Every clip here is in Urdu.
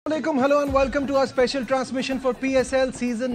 Assalamualaikum, hello and welcome to our special transmission for PSL season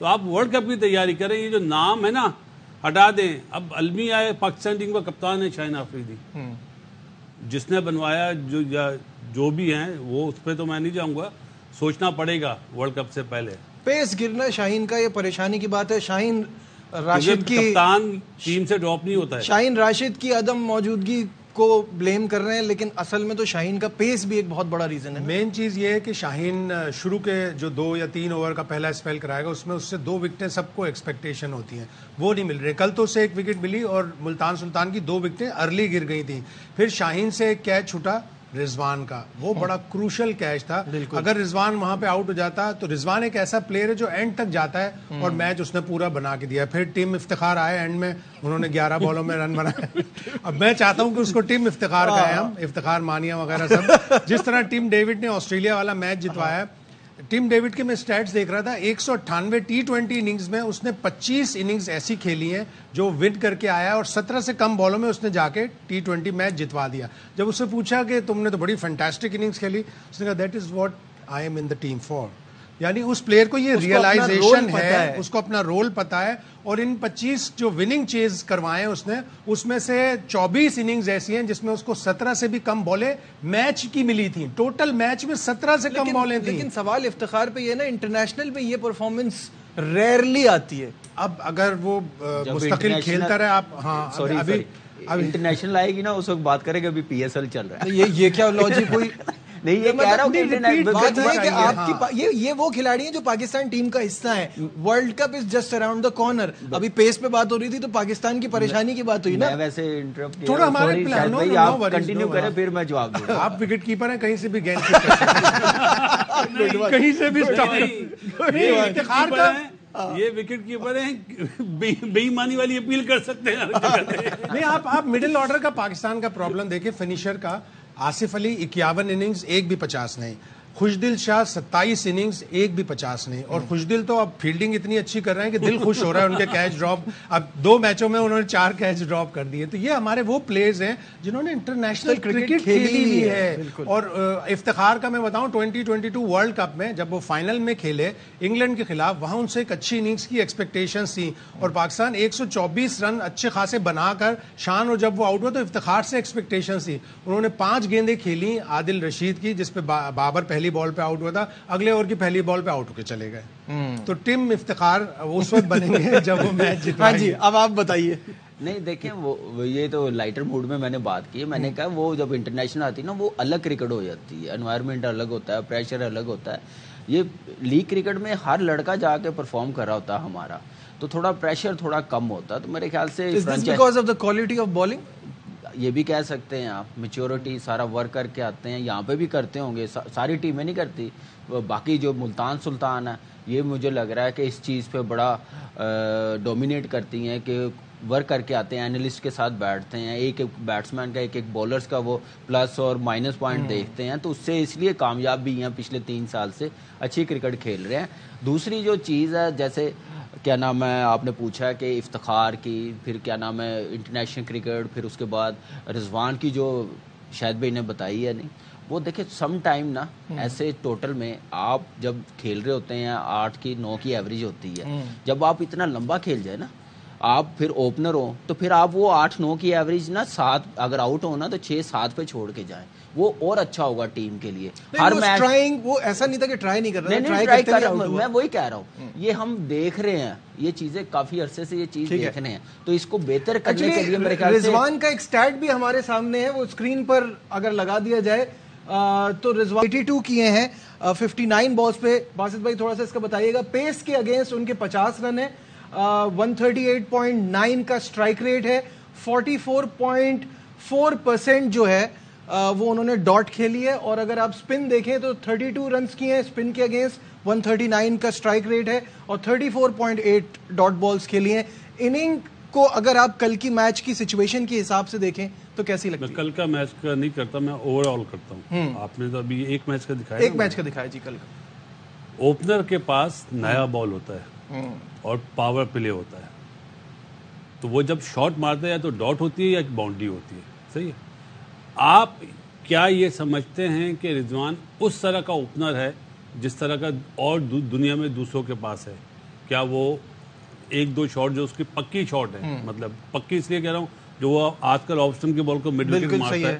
تو آپ ورلڈ کپ کی تیاری کریں. یہ جو نام ہے نا ہٹا دیں. اب المی آئے, پاکستان ٹیم کا کپتان ہے شاہین آفریدی, جس نے بنوایا جو بھی ہیں وہ, اس پہ تو میں نہیں جاؤں گا, سوچنا پڑے گا ورلڈ کپ سے پہلے. پیس گرنا شاہین کا یہ پریشانی کی بات ہے. شاہین راشد کی کپتان ٹیم سے ڈراپ نہیں ہوتا ہے. شاہین راشد کی عدم موجودگی کو بلیم کر رہے ہیں, لیکن اصل میں تو شاہین کا پیس بھی ایک بہت بڑا ریزن ہے. مین چیز یہ ہے کہ شاہین شروع کے جو 2 یا 3 اوور کا پہلا اسپیل کرائے گا, اس میں اس سے 2 وکٹیں سب کو ایکسپیکٹیشن ہوتی ہیں, وہ نہیں مل رہی. کل تو اسے 1 وکٹ ملی اور ملتان سلطان کی 2 وکٹیں ارلی گر گئی تھیں. پھر شاہین سے ایک کیچ چھوٹا رضوان کا, وہ بڑا کروشل کیچ تھا. اگر رضوان وہاں پہ آؤٹ ہو جاتا, تو رضوان ایک ایسا پلیئر ہے جو اینڈ تک جاتا ہے, اور میچ اس نے پورا بنا کے دیا. پھر ٹیم افتخار آئے اینڈ میں, انہوں نے 11 بالوں میں رن بنائے. اب میں چاہتا ہوں کہ اس کو ٹیم افتخار کہیں ہم, افتخار مانیہ وغیرہ سب. جس طرح ٹیم ڈیوڈ نے آسٹریلیا والا میچ جتوایا ہے, ٹیم ڈیوڈ کے میں سٹیٹس دیکھ رہا تھا, 198 T20 اننگز میں اس نے 25 اننگز ایسی کھیلی ہیں جو ون کر کے آیا, اور 17 سے کم بالوں میں اس نے جا کے T20 میچ جتوا دیا. جب اس سے پوچھا کہ تم نے تو بڑی فینٹاسٹک اننگز کھیلی, اس نے کہا that is what I am in the team for. یعنی اس پلیئر کو یہ ریئلائزیشن ہے, اس کو اپنا رول پتا ہے. اور ان 25 جو وننگ چیز کروائے اس نے, اس میں سے 24 اننگز ایسی ہیں جس میں اس کو 17 سے بھی کم بالیں میچ کی ملی تھیں. ٹوٹل میچ میں 17 سے کم بالیں تھیں. لیکن سوال افتخار پہ یہ نا, انٹرنیشنل پہ یہ پرفارمنس ریئرلی آتی ہے. اب اگر وہ مستقل کھیلتا رہے, آپ ہاں ابھی انٹرنیشنل آئے گی نا, اس وقت بات کریں گے. ابھی PSL چل رہا ہے. یہ کیا لاجک ہوئی؟ نہیں, یہ کہہ رہا ہوں کہ بات ہے کہ آپ کی یہ وہ کھلاڑی ہیں جو پاکستان ٹیم کا حصہ ہیں. World cup is just around the corner. ابھی پیس پہ بات ہو رہی تھی تو پاکستان کی پریشانی کی بات ہوئی نا. میں ویسے انٹرپٹ تھوڑا ہمارے پلان بھائی آپ کنٹینیو کریں, پھر میں جواب دوں گا. آپ وکٹ کیپر ہیں, کہیں سے بھی گیند کہیں سے بھی افتخار کا یہ وکٹ کیپر ہیں, بے ایمانی والی اپیل کر سکتے ہیں. نہیں, آپ مڈل آرڈر کا پاکستان کا پرابلم دیکھیں. فنیشر کا آصف علی 51 اننگز, ایک بھی 50 نہیں. خوشدل شاہ 27 اننگز, ایک بھی 50 نہیں. اور خوشدل تو اب فیلڈنگ اتنی اچھی کر رہے ہیں کہ دل خوش ہو رہا ہے ان کے کیچ ڈراپ. اب 2 میچوں میں انہوں نے 4 کیچ ڈراپ کر دیے. تو یہ ہمارے وہ پلیئرز ہیں جنہوں نے انٹرنیشنل کرکٹ کھیلی ہوئی ہے. اور افتخار کا میں بتاؤں, 2022 ورلڈ کپ میں جب وہ فائنل میں کھیلے انگلینڈ کے خلاف, وہاں ان سے ایک اچھی اننگز کی ایکسپیکٹیشنز تھیں, اور پاکستان 124 رن اچھے خاصے بنا کر شان, اور جب وہ آؤٹ ہوا تو افتخار سے ایکسپیکٹیشنز تھی. انہوں نے 5 گیندیں کھیلی عادل رشید کی, جس پہ بابر پہلی بال پہ آؤٹ ہوا تھا, اگلے اوور کی پہلی بال پہ آؤٹ ہو کے چلے گئے. تو ٹیم افتخار اس وقت بنیں گے جب وہ میچ جتوائیں گے. ہاں جی, اب آپ بتائیے. نہیں دیکھیں, وہ یہ تو لائٹر موڈ میں نے بات کی. میں نے کہا وہ جب انٹرنیشنل آتی ہے نا, وہ الگ کرکٹ ہو جاتی ہے. انوائرمنٹ الگ ہوتا ہے, پریشر الگ ہوتا ہے. یہ لیگ کرکٹ میں ہر لڑکا جا کے پرفارم کر رہا ہوتا ہے ہمارا, تو تھوڑا پریشر تھوڑا کم ہوتا ہے. تو میرے خیال سے because of the quality of bowling, یہ بھی کہہ سکتے ہیں آپ. میچورٹی, سارا ورک کر کے آتے ہیں. یہاں پہ بھی کرتے ہوں گے, ساری ٹیمیں نہیں کرتی. باقی جو ملتان سلطان ہے, یہ مجھے لگ رہا ہے کہ اس چیز پہ بڑا ڈومینیٹ کرتی ہیں کہ ورک کر کے آتے ہیں, اینالسٹ کے ساتھ بیٹھتے ہیں, ایک ایک بیٹسمین کا, ایک ایک بالرز کا وہ پلس اور مائنس پوائنٹ دیکھتے ہیں. تو اس سے اس لیے کامیاب بھی ہیں, پچھلے 3 سال سے اچھی کرکٹ کھیل رہے ہیں. دوسری جو چیز ہے, جیسے کیا نام ہے, آپ نے پوچھا کہ افتخار کی, پھر کیا نام ہے انٹرنیشنل کرکٹ, پھر اس کے بعد رضوان کی جو شاید بھائی نے بتائی ہے. نہیں, وہ دیکھیں سم ٹائم نا ایسے ٹوٹل میں آپ جب کھیل رہے ہوتے ہیں 8 کی 9 کی ایوریج ہوتی ہے, جب آپ اتنا لمبا کھیل جائے نا, آپ پھر اوپنر ہو, تو پھر آپ وہ 8-9 کی ایوریج نا 7 اگر آؤٹ ہو نا تو 6-7 پہ چھوڑ کے جائیں, وہ اور اچھا ہوگا ٹیم کے لیے. ہر میچ وہ ایسا نہیں تھا کہ ٹرائی نہیں کر رہا, ٹرائی کر رہا ہوں, میں وہی کہہ رہا ہوں. یہ ہم دیکھ رہے ہیں, یہ چیزیں کافی عرصے سے یہ چیز دیکھ رہے ہیں, تو اس کو بہتر کرنے کے لیے میرے خیال سے رضوان کا ایک سٹیٹ بھی ہمارے سامنے ہے, وہ اسکرین پر اگر لگا دیا جائے تو رضوان 82 کیے ہیں 59 بالز پہ. باسط بھائی تھوڑا سا اس کا بتائیے گا. پیس کے اگینسٹ ان کے 50 رن ہیں, 138.9 کا سٹرائک ریٹ ہے, 44.4% جو ہے وہ انہوں نے ڈاٹ کھیلی ہے. اور اگر آپ سپن دیکھیں تو 32 رنز کیے ہیں سپن کے اگینسٹ, 139 کا سٹرائک ریٹ ہے, اور 34.8 ڈاٹ بالز کھیلی ہیں. اننگ کو اگر آپ کل کی میچ کی سچویشن کے حساب سے دیکھیں تو کیسی لگتی ہے؟ میں کل کا میچ کا نہیں کرتا, میں اوور آل کرتا ہوں. آپ نے تو ابھی ایک میچ کا دکھایا, ایک میچ کا دکھایا جی. کل کا اوپنر کے پاس نیا بال ہوتا ہے اور پاور پلے ہوتا ہے, تو وہ جب شاٹ مارتا ہے یا تو ڈاٹ ہوتی ہے یا باؤنڈری ہوتی ہے. صحیح ہے. آپ کیا یہ سمجھتے ہیں کہ رضوان اس طرح کا اوپنر ہے جس طرح کا اور دنیا میں دوسروں کے پاس ہے, کیا وہ ایک دو شاٹ جو اس کی پکی شاٹ ہے, مطلب پکی اس لیے کہہ رہا ہوں جو وہ آج کل آف اسٹمپ کی بال کو مڈ وکٹ مارتا ہے,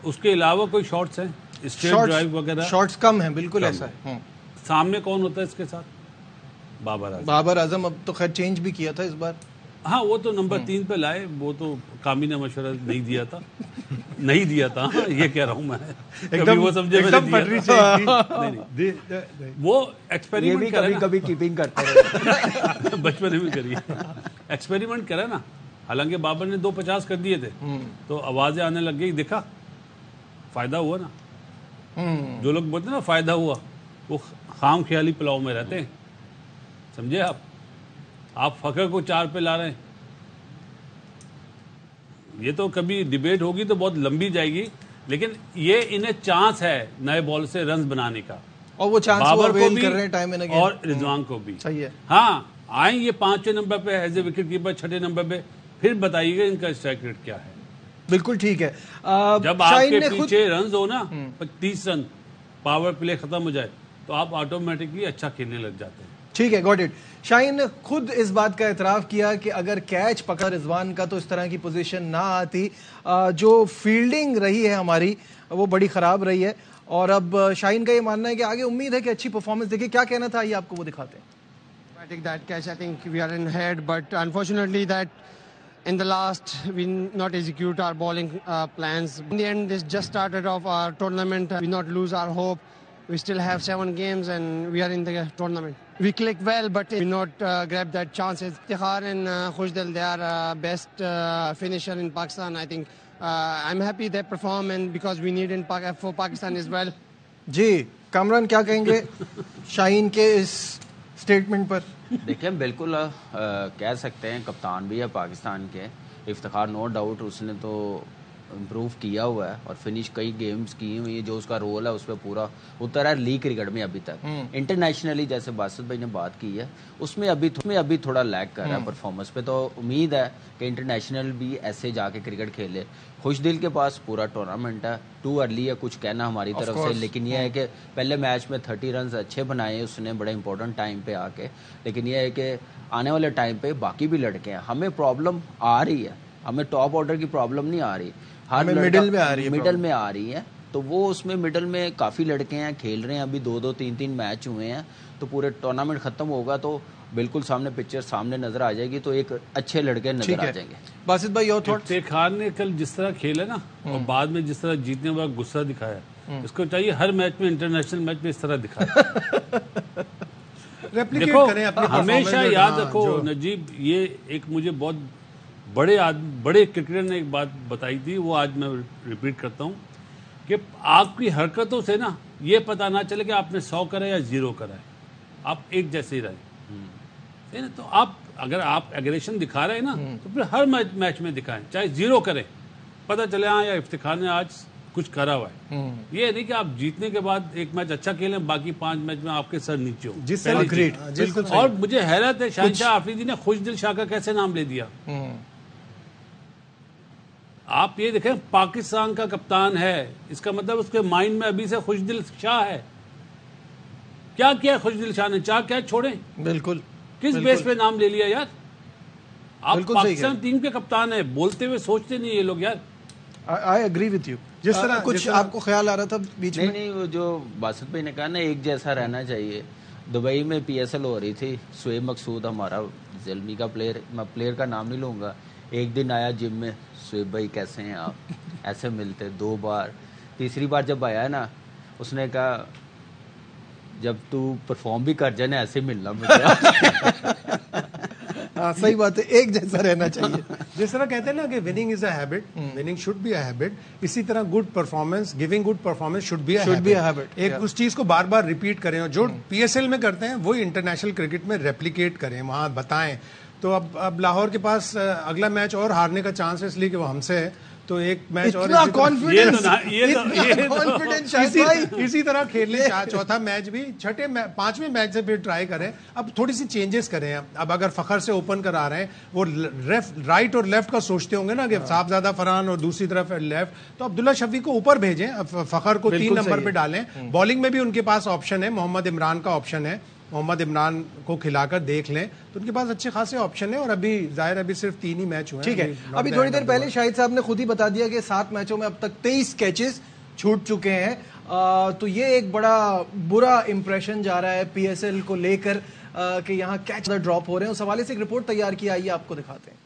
اس کے علاوہ کوئی شاٹس ہیں اسٹریٹ ڈرائیو وغیرہ؟ شاٹس کم ہیں, بالکل ایسا ہے. سامنے کون ہوتا ہے اس کے ساتھ؟ بابر اعظم. اب تو خیر چینج بھی کیا تھا اس بار. ہاں وہ تو نمبر 3 پہ لائے, وہ تو کامی نے مشورہ نہیں دیا تھا یہ کہہ رہا ہوں میں, کبھی وہ سمجھے وہ ایکسپیریمنٹ کرے, کبھی کیپنگ کرتے رہے بچپن میں کریے, ایکسپیریمنٹ کرے نا. حالانکہ بابر نے 250 کر دیے تھے تو آوازیں آنے لگ گئی, دیکھا فائدہ ہوا نا. جو لوگ بولتے ہیں نا فائدہ ہوا, وہ خام خیالی پلاؤ میں رہتے ہیں, سمجھے آپ فخر کو 4 پہ لا رہے ہیں. یہ تو کبھی ڈیبیٹ ہوگی تو بہت لمبی جائے گی, لیکن یہ انہیں چانس ہے نئے بال سے رنز بنانے کا, اور وہ چانس بابر کو بھی اور رضوان کو بھی. صحیح ہے. ہاں آئیں یہ 5ویں نمبر پہ as a wicket keeper, 6 number پہ, پھر بتائیے گا ان کا اسٹرائک ریٹ کیا ہے. بالکل ٹھیک ہے. جب آپ کے پیچھے رنز ہو نا 30 رن, پاور پلے ختم ہو جائے تو آپ آٹومیٹکلی اچھا کھیلنے لگ جاتے ہیں. ٹھیک ہے, گاٹ اٹ. شاہین نے خود اس بات کا اعتراف کیا کہ اگر کیچ پکڑا رضوان کا تو اس طرح کی پوزیشن نہ آتی. جو فیلڈنگ رہی ہے ہماری وہ بڑی خراب رہی ہے, اور اب شاہین کا یہ ماننا ہے کہ آگے امید ہے کہ اچھی پرفارمنس دیکھے. کیا کہنا تھا, یہ آپ کو وہ دکھاتے ہیں. I take that catch. I think we are in head, but unfortunately that in the last we not execute our bowling plans. In the end, this just started off our tournament. We not lose our hope. We still have 7 games and we are in the tournament. We clicked well, but we not grab that chances. Iftikhar and Khushdil, they are best finisher in Pakistan. I think I'm happy they perform, and because we need in for Pakistan as well. جی کامران کیا کہیں گے شاہین کے اس سٹیٹمنٹ پر؟ دیکھیں بالکل کہہ سکتے ہیں کپتان بھی ہے پاکستان کے, افتخار نو ڈاؤٹ اس نے تو امپروو کیا ہوا ہے اور فنش کئی گیمز کی ہوئی ہیں, جو اس کا رول ہے اس پہ پورا اترا ہے لیگ کرکٹ میں ابھی تک. انٹرنیشنلی جیسے باسط بھائی نے بات کی ہے اس میں ابھی تھوڑا لیگ کر رہا ہے پرفارمنس پہ, تو امید ہے کہ انٹرنیشنل بھی ایسے جا کے کرکٹ کھیلے. خوش دل کے پاس پورا ٹورنامنٹ ہے, ٹو ارلی ہے کچھ کہنا ہماری طرف سے, لیکن یہ ہے کہ پہلے میچ میں 30 رنز اچھے بنائے اس نے بڑے امپورٹنٹ ٹائم پہ آ کے, لیکن یہ ہے کہ آنے والے ٹائم پہ باقی بھی لڑکے ہیں. ہمیں پرابلم آ رہی ہے, ہمیں ٹاپ آرڈر کی پرابلم نہیں آ رہی, ہر مڈل میں آ رہی ہے. تو وہ اس میں مڈل میں کافی لڑکے ہیں کھیل رہے ہیں, ابھی 2 3 میچ ہوئے ہیں, تو پورے ٹورنامنٹ ختم ہوگا تو بالکل سامنے پکچر سامنے نظر آ جائے گی, تو ایک اچھے لڑکے نظر آ جائیں گے. باسط بھائی اور تھوڑا افتخار نے کل جس طرح کھیلا نا اور بعد میں جس طرح جیتنے والا غصہ دکھایا, اس کو چاہیے ہر میچ میں انٹرنیشنل میچ میں اس طرح دکھایا. دیکھو ہمیشہ یاد رکھو نجیب, یہ ایک مجھے بہت بڑے کرکٹر نے ایک بات بتائی تھی, وہ آج میں ریپیٹ کرتا ہوں کہ آپ کی حرکتوں سے نا یہ پتہ نہ چلے کہ آپ نے 100 کرا یا 0 کرا ہے, آپ ایک جیسے ہی رہے. تو آپ اگر آپ ایگریشن دکھا رہے ہیں نا تو پھر ہر میچ میں دکھائیں, چاہے 0 کریں, پتہ چلے ہاں یا افتخار نے آج کچھ کرا ہوا ہے. یہ نہیں کہ آپ جیتنے کے بعد ایک میچ اچھا کھیلیں باقی 5 میچ میں آپ کے سر نیچے ہو. اور مجھے حیرت ہے شاہین شاہ آفریدی نے خوش دل شاہ کا کیسے نام لے دیا. آپ یہ دیکھیں پاکستان کا کپتان ہے, اس کا مطلب اس کے مائنڈ میں ابھی سے خوش دل شاہ ہے. کیا کیا خوش دل شاہ نے, 4 کیچ چھوڑے, بالکل کس بیس پہ نام لے لیا یار. آپ پاکستان ٹیم کے کپتان ہیں, بولتے ہوئے سوچتے نہیں یہ لوگ یار. I agree with you. جس طرح کچھ آپ کو خیال آ رہا تھا بیچ میں. نہیں وہ جو باسط بھائی نے کہا نا ایک جیسا رہنا چاہیے. دبئی میں PSL ہو رہی تھی, شعیب مقصود ہمارا زلمی کا پلیئر, میں پلیئر کا نام نہیں لوں گا, ایک دن آیا جم میں, شعیب بھائی کیسے ہیں آپ, ایسے ملتے 2 بار, تیسری بار جب آیا نا اس نے کہا جب تو پرفارم بھی کر جائے نا ایسے ملنا مجھے. ہاں صحیح بات ہے, ایک جیسا رہنا چاہیے. جس طرح کہتے ہیں نا کہ winning is a habit, winning should be a habit, اسی طرح good performance, giving good performance should be a habit. ایک اس چیز کو بار بار ریپیٹ کریں, اور جو PSL میں کرتے ہیں وہی انٹرنیشنل کرکٹ میں ریپلیکیٹ کریں, وہاں بتائیں. تو اب لاہور کے پاس اگلا میچ اور ہارنے کا چانس ہے, اس لیے کہ وہ ہم سے ہے, تو ایک میچ اور اسی طرح کھیل لیں. 4تھا میچ بھی 5ویں میچ سے پھر ٹرائی کریں. اب تھوڑی سی چینجز کریں. اب اگر فخر سے اوپن کرا رہے ہیں, وہ رائٹ اور لیفٹ کا سوچتے ہوں گے نا کہ صاحبزادہ فرحان اور دوسری طرف لیفٹ, تو عبداللہ شفیق کو اوپر بھیجیں, فخر کو 3 نمبر پہ ڈالیں. بالنگ میں بھی ان کے پاس آپشن ہے, محمد عمران کا آپشن ہے, محمد عمران کو کھلا کر دیکھ لیں تو ان کے پاس اچھے خاصے آپشن ہیں. اور ابھی ظاہر ابھی صرف 3 ہی میچ ہوئے ہیں. ٹھیک ہے, ابھی تھوڑی دیر پہلے شاہد صاحب نے خود ہی بتا دیا کہ 7 میچوں میں اب تک 23 کیچز چھوٹ چکے ہیں. تو یہ ایک بڑا برا امپریشن جا رہا ہے پی ایس ایل کو لے کر کہ یہاں کیچ ڈراپ ہو رہے ہیں. اس حوالے سے ایک رپورٹ تیار کی, آئیے آپ کو دکھاتے ہیں.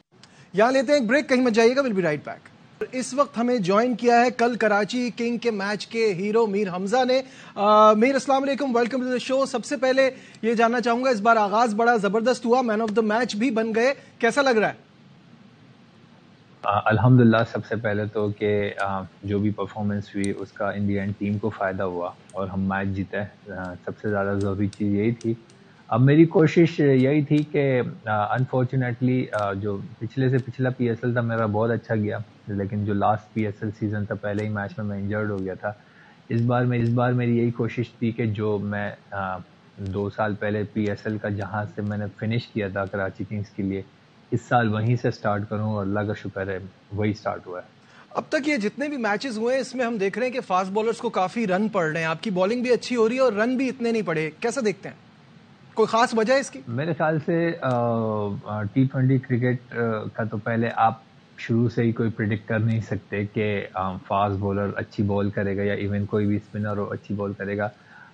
یہاں لیتے ہیں ایک بریک, کہیں مت جائیے گا, ول بی رائٹ بیک. اس وقت ہمیں جوائن کیا ہے کل کراچی کنگ کے میچ کے ہیرو میر حمزہ نے. میر السلام علیکم, ویلکم ٹو دی شو. سب سے پہلے یہ جاننا چاہوں گا, اس بار آغاز بڑا زبردست ہوا, مین آف دا میچ بھی بن گئے, کیسا لگ رہا ہے؟ الحمدللہ سب سے پہلے تو کہ جو بھی پرفارمنس ہوئی اس کا ان دی اینڈ ٹیم کو فائدہ ہوا اور ہم میچ جیتے. سب سے زیادہ ضروری چیز یہی تھی. اب میری کوشش یہی تھی کہ انفارچونیٹلی جو پچھلے سے پچھلا پی ایس ایل تھا میرا بہت اچھا گیا, لیکن جو last P S L season تھا پہلے ہی میچ میں انجرڈ ہو گیا تھا. اس بار میری یہی کوشش تھی کہ جو میں 2 سال پہلے پی ایس ایل کا جہاں سے میں نے فنش کیا تھا کراچی کنگز کے لیے, اس سال وہیں سے سٹارٹ کروں, اور اللہ کا شکر ہے وہی سٹارٹ ہوا ہے. اب تک یہ جتنے بھی میچز ہوئے ہیں اس میں ہم دیکھ رہے ہیں کہ فاسٹ بالرز کو کافی رن پڑ رہے ہیں, آپ کی بالنگ بھی اچھی ہو رہی ہے اور رن بھی اتنے نہیں پڑے, کیسا دیکھتے ہیں؟ کوئی خاص وجہ ہے اس کی؟ میرے خیال سے T20 کرکٹ کا تو پہلے آپ شروع سے ہی کوئی پریڈکٹ کر نہیں سکتے کہ فاسٹ بولر اچھی بال کرے گا یا ایون کوئی بھی اسپنر ہو اچھی بال کرے گا.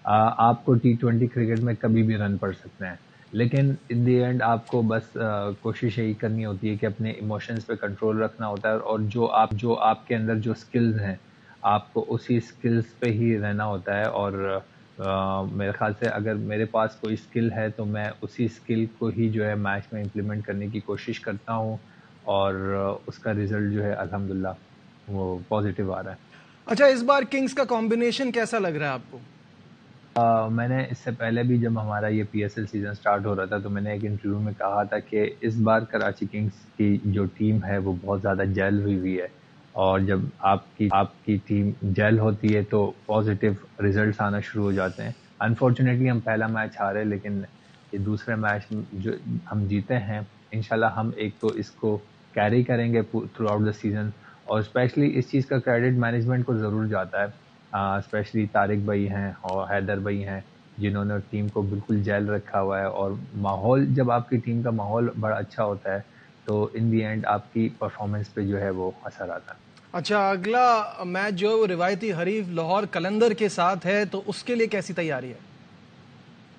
آپ کو T20 کرکٹ میں کبھی بھی رن پڑ سکتے ہیں, لیکن ان دی اینڈ آپ کو بس کوشش یہی کرنی ہوتی ہے کہ اپنے ایموشنز پہ کنٹرول رکھنا ہوتا ہے, اور جو آپ کے اندر جو سکلز ہیں آپ کو اسی سکلز پہ ہی رہنا ہوتا ہے. اور میرے خیال سے اگر میرے پاس کوئی سکل ہے تو میں اسی سکل کو ہی جو ہے میچ میں امپلیمنٹ کرنے کی کوشش کرتا ہوں, اور اس کا ریزلٹ جو ہے الحمدللہ وہ پازیٹیو آ رہا ہے. اچھا, اس بار کنگز کا کمبینیشن کیسا لگ رہا ہے آپ کو؟ میں نے اس سے پہلے بھی جب ہمارا یہ P S L season start ہو رہا تھا تو میں نے ایک انٹرویو میں کہا تھا کہ اس بار کراچی کنگز کی جو ٹیم ہے وہ بہت زیادہ جیل ہوئی ہے, اور جب آپ کی ٹیم جیل ہوتی ہے تو پازیٹیو ریزلٹس آنا شروع ہو جاتے ہیں. انفارچونیٹلی ہم پہلا میچ ہارے, لیکن یہ دوسرے میچ جو ہم جیتے ہیں انشاءاللہ ہم ایک تو اس کو کیری کریں گے تھرو آؤٹ دا سیزن, اور اسپیشلی اس چیز کا کریڈٹ مینجمنٹ کو ضرور جاتا ہے, اسپیشلی طارق بھائی ہیں اور حیدر بھائی ہیں جنہوں نے ٹیم کو بالکل جیل رکھا ہوا ہے. اور ماحول, جب آپ کی ٹیم کا ماحول بڑا اچھا ہوتا ہے تو ان دی اینڈ آپ کی پرفارمنس پہ جو ہے وہ اثر آتا ہے. اچھا, اگلا میچ جو ہے وہ روایتی حریف لاہور قلندر کے ساتھ ہے, تو اس کے لیے کیسی تیاری ہے؟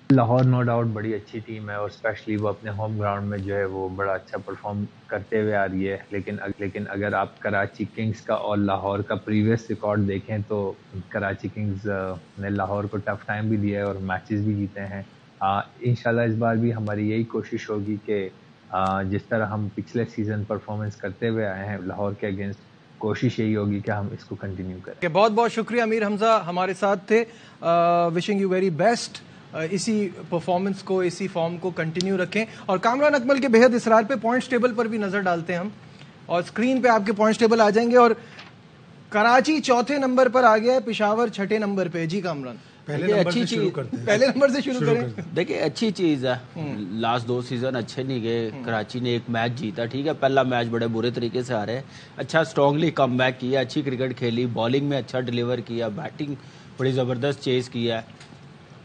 لاہور نو ڈاؤٹ بڑی اچھی ٹیم ہے, اور اسپیشلی وہ اپنے ہوم گراؤنڈ میں جو ہے وہ بڑا اچھا پرفارم کرتے ہوئے آ رہی ہے. لیکن اگر آپ کراچی کنگز کا اور لاہور کا پریویس ریکارڈ دیکھیں تو کراچی کنگز نے لاہور کو ٹف ٹائم بھی دیا ہے اور میچز بھی جیتے ہیں. انشاءاللہ اس بار بھی ہماری یہی کوشش ہوگی کہ جس طرح ہم پچھلے سیزن پرفارمنس کرتے ہوئے آئے ہیں لاہور کے اگینسٹ, کوشش یہی ہوگی کہ ہم اس کو کنٹینیو کریں. بہت بہت شکریہ, امیر حمزہ ہمارے ساتھ تھے. وشنگ یو ویری بیسٹ, اسی پرفارمنس کو, اسی فارم کو کنٹینیو رکھیں. اور کامران اکمل کے بہت اصرار پہ پوائنٹس ٹیبل پر بھی نظر ڈالتے ہیں ہم, اور اسکرین پہ آپ کے پوائنٹس ٹیبل آ جائیں گے. اور کراچی 4تھے نمبر پر آ گیا ہے, پشاور 6ٹھے نمبر پہ. جی کامران, پہلے نمبر سے شروع کریں. دیکھیں اچھی چیز ہے, لاسٹ 2 سیزن اچھے نہیں گئے, کراچی نے ایک میچ جیتا, ٹھیک ہے, پہلا میچ بڑے برے طریقے سے آ رہے ہیں, اچھا اسٹرانگلی کم بیک کیا, اچھی کرکٹ کھیلی, بالنگ میں اچھا ڈیلیور کیا, بیٹنگ بڑی زبردست چیز کیا ہے,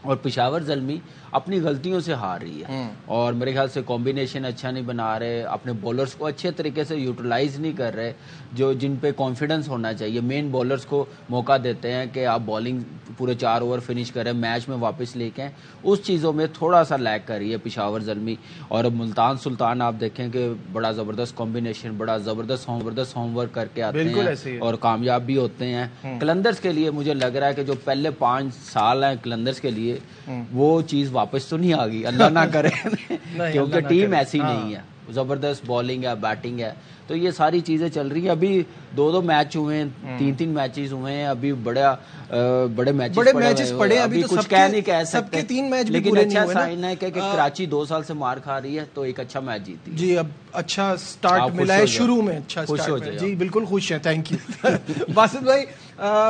اور پشاور زلمی اپنی غلطیوں سے ہار رہی ہے, اور میرے خیال سے کمبینیشن اچھا نہیں بنا رہے, اپنے بولرز کو اچھے طریقے سے یوٹیلائز نہیں کر رہے, جو جن پہ کانفیڈنس ہونا چاہیے. مین بولرز کو موقع دیتے ہیں کہ آپ بالنگ پورے 4 اوور فنش کریں, میچ میں واپس لے کے, اس چیزوں میں تھوڑا سا لیک کر رہی ہے پشاور زلمی. اور ملتان سلطان آپ دیکھیں کہ بڑا زبردست کمبینیشن, بڑا زبردست ہوم ورک کر کے آتے ہیں اور کامیاب بھی ہوتے ہیں. قلندرز کے لیے مجھے لگ رہا ہے کہ جو پہلے 5 سال ہیں قلندرز کے لیے وہ چیز واپس تو نہیں آ گئی, اللہ نہ کرے, کیونکہ ٹیم ایسی نہیں ہے, زبردست بالنگ ہے, بیٹنگ ہے, تو یہ ساری چیزیں چل رہی ہیں. ابھی 2 میچ ہوئے ہیں, 3 میچز ہوئے ہیں, ابھی بڑے میچز پڑے ہیں, ابھی کچھ کہہ نہیں کہہ سب کے 3 میچ لیکن اچھا سائن ہے کہ کراچی 2 سال سے مار کھا رہی ہے تو ایک اچھا میچ جیتی. جی, اب اچھا سٹارٹ ملا ہے شروع میں, اچھا سٹارٹ. جی بالکل خوش ہیں, تھینک یو. باسط بھائی,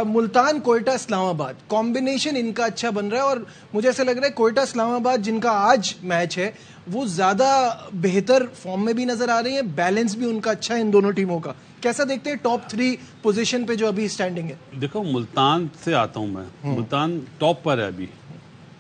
ملتان کوئٹہ اسلام آباد کمبینیشن ان کا اچھا بن رہا ہے, اور مجھے ایسا لگ رہا ہے کوئٹہ اسلام آباد جن کا آج میچ ہے وہ زیادہ بہتر فارم میں بھی نظر آ رہے ہیں, بیلنس بھی ان کا اچھا ہے ان دونوں ٹیموں کا. کیسا دیکھتے ہیں ٹاپ 3 پوزیشن پہ جو ابھی اسٹینڈنگ ہے؟ دیکھو ملتان سے آتا ہوں میں, ملتان ٹاپ پر ہے ابھی,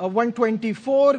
124,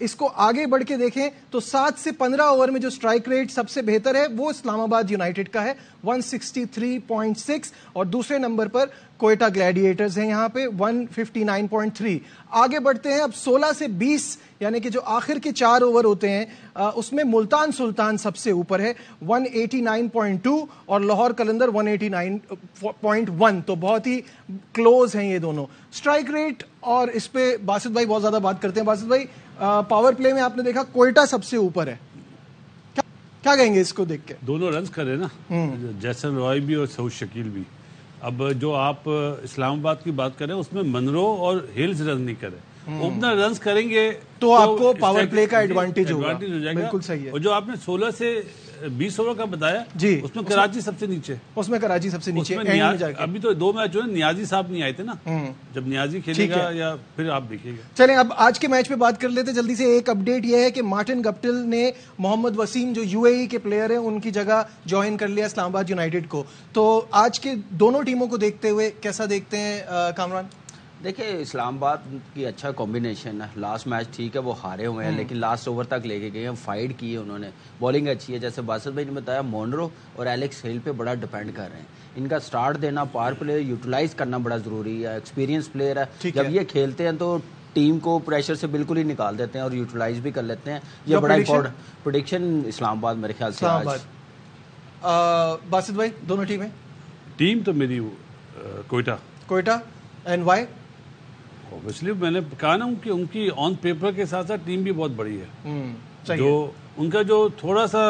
اس کو آگے بڑھ کے دیکھیں تو 7 سے 15 اوور میں جو سٹرائک ریٹ سب سے بہتر ہے وہ اسلام آباد یونائٹیڈ کا ہے 163.6 اور دوسرے نمبر پر کوئٹہ گلیڈیٹرز ہیں یہاں پہ 159.3. آگے بڑھتے ہیں اب 16 سے 20 یعنی کہ جو آخر کے 4 اوور ہوتے ہیں اس میں ملتان سلطان سب سے اوپر ہے 189.2 اور لاہور قلندر 189.1. تو بہت ہی کلوز ہیں یہ دونوں. سٹرائک ریٹ اور اس پہ باسط بھائی بہت زیادہ بات کرتے ہیں. باسط بھائی پاور پلے میں آپ نے دیکھا کوئٹہ سب سے اوپر ہے, کیا کہیں گے اس کو دیکھ کے؟ دونوں رنز کرے نا, جیسن رائے بھی اور سعود شکیل بھی. اب جو آپ اسلام آباد کی بات کریں اس میں منرو اور ہلز رن نہیں کرے, اوپنر رنز کریں گے تو آپ کو پاور پلے کا ایڈوانٹیج ہوگا. ہو جائے گا. بالکل صحیح ہے. اور جو آپ نے 16 سے 20 اوور کا بتایا جی اس میں کراچی سب سے نیچے, اس میں کراچی سب سے نیچے. ابھی تو 2 میچ جو ہے نیازی صاحب نہیں آئے تھے نا, جب نیازی کھیلے گا یا پھر آپ دیکھیے گا. چلیں اب آج کے میچ پہ بات کر لیتے جلدی سے. ایک اپڈیٹ یہ ہے کہ مارٹن گپٹل نے محمد وسیم جو یو اے ای کے پلیئر ہیں ان کی جگہ جوائن کر لیا اسلام آباد یونائٹیڈ کو. تو آج کے دونوں ٹیموں کو دیکھتے ہوئے کیسا دیکھتے ہیں کامران؟ دیکھیں اسلام آباد کی اچھا کمبینیشن ہے. لاسٹ میچ ٹھیک ہے وہ ہارے ہوئے ہیں لیکن لاسٹ اوور تک لے کے گئے ہیں, فائٹ کی ہے انہوں نے, بالنگ اچھی ہے. جیسے باسط بھائی نے بتایا مونرو اور ایلیکس ہیل پہ بڑا ڈیپینڈ کر رہے ہیں. ان کا سٹارٹ دینا, پاور پلے یوٹیلائز کرنا بڑا ضروری ہے. ایکسپیرینس پلیئر ہے, جب یہ کھیلتے ہیں تو ٹیم کو پریشر سے بالکل ہی نکال دیتے ہیں اور یوٹیلائز بھی کر لیتے ہیں. یہ بڑا امپورٹنٹ پریڈکشن اسلام آباد میرے خیال سے آج. باسط بھائی دونوں ٹیمیں؟ ٹیم تو میری کوئٹہ. And Y? اوبیسلی میں نے کہا نا کہ ان کی آن پیپر کے ساتھ ساتھ ٹیم بھی بہت بڑی ہے. جو ان کا جو تھوڑا سا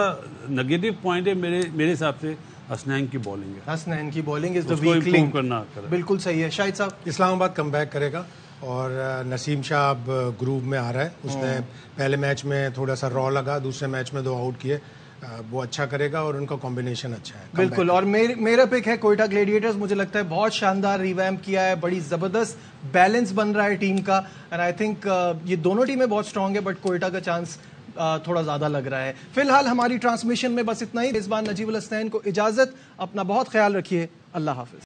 نگیٹو پوائنٹ ہے میرے حساب سے حسنین کی بالنگ ہے. حسنین کی بالنگ از دی ویک لنک. بالکل صحیح ہے. شاہد صاحب؟ اسلام آباد کم بیک کرے گا اور نسیم شاہ اب گروپ میں آ رہا ہے. اس نے پہلے میچ میں تھوڑا سا را لگا, دوسرے میچ میں 2 آؤٹ کیے. وہ اچھا کرے گا اور ان کا کمبینیشن اچھا ہے. بالکل. اور میرا پک ہے کوئٹہ گلیڈیٹرز. مجھے لگتا ہے بہت شاندار ریویمپ کیا ہے, بڑی زبردست بیلنس بن رہا ہے ٹیم کا. اینڈ آئی تھنک یہ دونوں ٹیمیں بہت اسٹرانگ ہے بٹ کوئٹہ کا چانس تھوڑا زیادہ لگ رہا ہے. فی الحال ہماری ٹرانسمیشن میں بس اتنا ہی. اس بار نجیب الحسنین کو اجازت. اپنا بہت خیال رکھیے. اللہ حافظ.